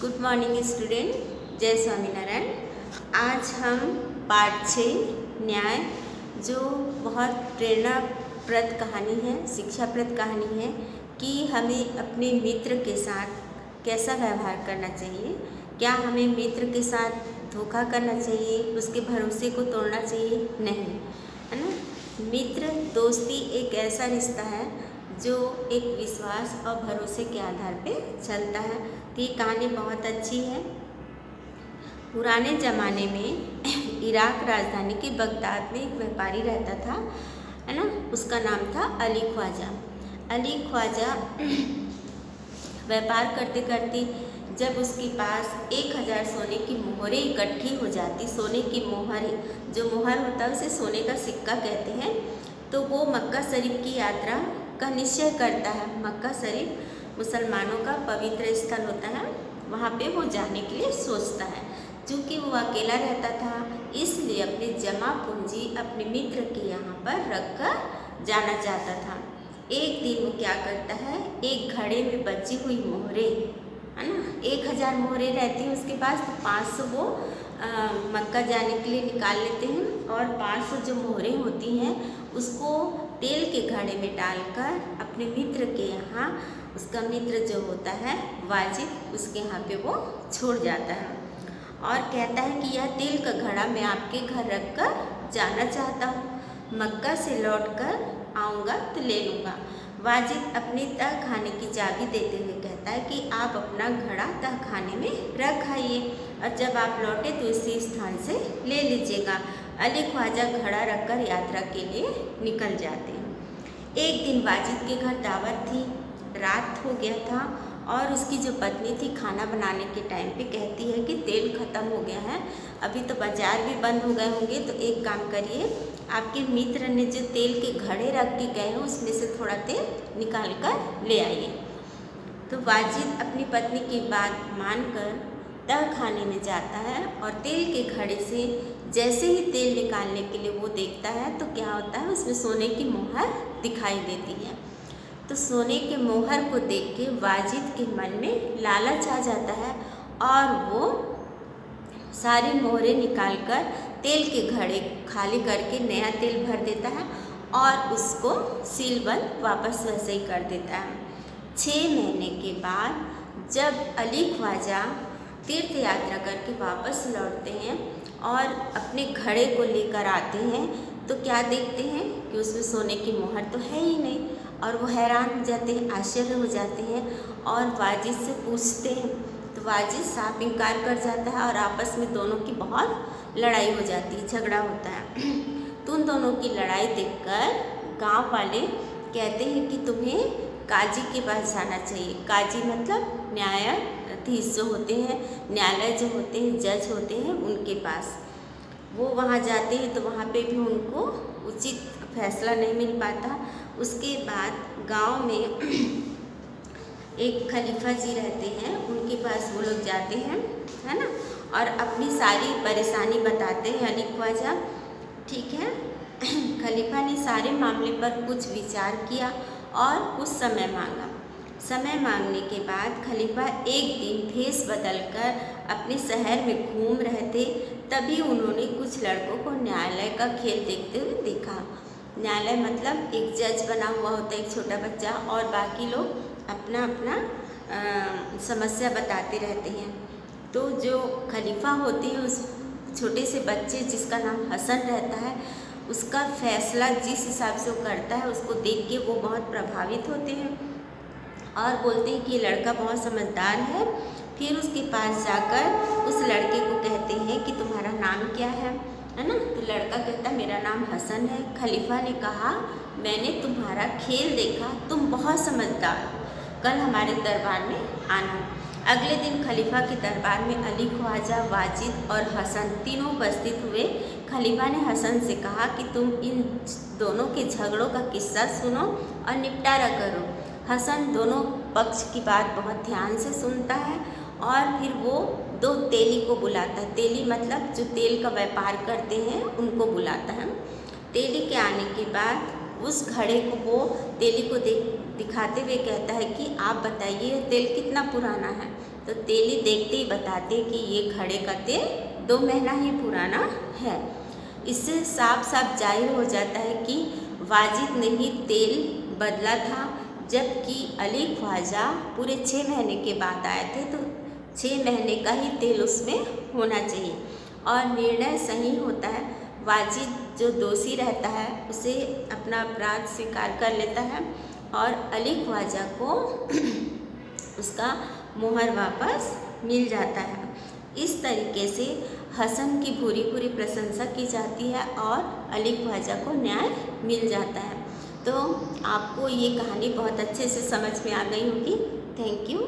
Good morning student, जय स्वामीनारायण। आज हम पाठ 6 न्याय, जो बहुत प्रेरणाप्रद कहानी है, शिक्षाप्रद कहानी है कि हमें अपने मित्र के साथ कैसा व्यवहार करना चाहिए। क्या हमें मित्र के साथ धोखा करना चाहिए, उसके भरोसे को तोड़ना चाहिए? नहीं, है ना। मित्र दोस्ती एक ऐसा रिश्ता है जो एक विश्वास और भरोसे के आधार पे चलता है। तो ये कहानी बहुत अच्छी है। पुराने ज़माने में इराक राजधानी के बगदाद में एक व्यापारी रहता था, है ना। उसका नाम था अली ख्वाजा। अली ख्वाजा व्यापार करते करते जब उसके पास 1000 सोने की मोहरें इकट्ठी हो जाती, सोने की मोहरें, जो मोहर होता है उसे सोने का सिक्का कहते हैं, तो वो मक्का शरीफ की यात्रा का निश्चय करता है। मक्का शरीफ मुसलमानों का पवित्र स्थल होता है, वहाँ पे वो जाने के लिए सोचता है। चूँकि वो अकेला रहता था, इसलिए अपनी जमा पूंजी अपने मित्र के यहाँ पर रख कर जाना चाहता था। एक दिन वो क्या करता है, एक घड़े में बची हुई मोहरें, है ना, 1000 मोहरें रहती हैं उसके पास, तो 500 वो मक्का जाने के लिए निकाल लेते हैं और 500 जो मोहरें होती हैं उसको तेल के घड़े में डालकर अपने मित्र के यहाँ, उसका मित्र जो होता है वाजिद, उसके यहाँ पे वो छोड़ जाता है और कहता है कि यह तेल का घड़ा मैं आपके घर रख कर जाना चाहता हूँ, मक्का से लौट कर आऊँगा तो ले लूँगा। वाजिद अपने तह खाने की चाबी देते हुए कहता है कि आप अपना घड़ा तह खाने में रख आइए और जब आप लौटे तो इसी स्थान से ले लीजिएगा। अली ख्वाजा घड़ा रखकर यात्रा के लिए निकल जाते हैं। एक दिन वाजिद के घर दावत थी, रात हो गया था और उसकी जो पत्नी थी खाना बनाने के टाइम पे कहती है कि तेल ख़त्म हो गया है, अभी तो बाज़ार भी बंद हो गए होंगे, तो एक काम करिए, आपके मित्र ने जो तेल के घड़े रख के गए हैं उसमें से थोड़ा तेल निकाल कर ले आइए। तो वाजिद अपनी पत्नी की बात मानकर तह खाने में जाता है और तेल के घड़े से जैसे ही तेल निकालने के लिए वो देखता है तो क्या होता है, उसमें सोने की मोहर दिखाई देती है। तो सोने के मोहर को देख के वाजिद के मन में लालच आ जाता है और वो सारी मोहरें निकालकर तेल के घड़े खाली करके नया तेल भर देता है और उसको सीलबंद वापस वैसे ही कर देता है। 6 महीने के बाद जब अली ख्वाजा तीर्थ यात्रा करके वापस लौटते हैं और अपने घड़े को लेकर आते हैं तो क्या देखते हैं कि उसमें सोने की मोहर तो है ही नहीं और वो हैरान हो जाते हैं, आश्चर्य हो जाते हैं और वाजिद से पूछते हैं तो वाजिद साफ इनकार कर जाता है और आपस में दोनों की बहुत लड़ाई हो जाती है, झगड़ा होता है। तो उन दोनों की लड़ाई देखकर गांव वाले कहते हैं कि तुम्हें काजी के पास जाना चाहिए। काजी मतलब न्यायाधीश जो होते हैं, न्यायालय जो होते हैं, जज होते हैं, उनके पास वो वहाँ जाते हैं तो वहाँ पे भी उनको उचित फैसला नहीं मिल पाता। उसके बाद गांव में एक खलीफा जी रहते हैं, उनके पास वो लोग जाते हैं, है ना, और अपनी सारी परेशानी बताते हैं अली ख्वाजा। ठीक है, खलीफा ने सारे मामले पर कुछ विचार किया और कुछ समय मांगा। समय मांगने के बाद खलीफा एक दिन भेष बदलकर अपने शहर में घूम रहे थे, तभी उन्होंने कुछ लड़कों को न्यायालय का खेल देखते हुए देखा। न्यायालय मतलब एक जज बना हुआ होता है, एक छोटा बच्चा, और बाकी लोग अपना अपना समस्या बताते रहते हैं। तो जो खलीफा होते हैं उस छोटे से बच्चे जिसका नाम हसन रहता है, उसका फैसला जिस हिसाब से वो करता है उसको देख के वो बहुत प्रभावित होते हैं और बोलते हैं कि ये लड़का बहुत समझदार है। फिर उसके पास जाकर उस लड़के को कहते हैं कि तुम्हारा नाम क्या है ना। तो लड़का कहता मेरा नाम हसन है। खलीफा ने कहा मैंने तुम्हारा खेल देखा, तुम बहुत समझदार हो, कल हमारे दरबार में आना। अगले दिन खलीफा के दरबार में अली ख्वाजा, वाजिद और हसन तीनों उपस्थित हुए। खलीफा ने हसन से कहा कि तुम इन दोनों के झगड़ों का किस्सा सुनो और निपटारा करो। हसन दोनों पक्ष की बात बहुत ध्यान से सुनता है और फिर वो 2 तेली को बुलाता है। तेली मतलब जो तेल का व्यापार करते हैं उनको बुलाता है। तेली के आने के बाद उस घड़े को वो तेली को दिखाते हुए कहता है कि आप बताइए तेल कितना पुराना है। तो तेली देखते ही बताते कि ये घड़े का तेल 2 महीना ही पुराना है। इससे साफ साफ जाहिर हो जाता है कि वाजिद ने ही तेल बदला था, जबकि अली ख्वाजा पूरे 6 महीने के बाद आए थे, तो 6 महीने का ही तेल उसमें होना चाहिए और निर्णय सही होता है। वाजिद जो दोषी रहता है उसे अपना अपराध स्वीकार कर लेता है और अली ख्वाजा को उसका मोहर वापस मिल जाता है। इस तरीके से हसन की पूरी प्रशंसा की जाती है और अली ख्वाजा को न्याय मिल जाता है। तो आपको ये कहानी बहुत अच्छे से समझ में आ गई होगी। Thank you.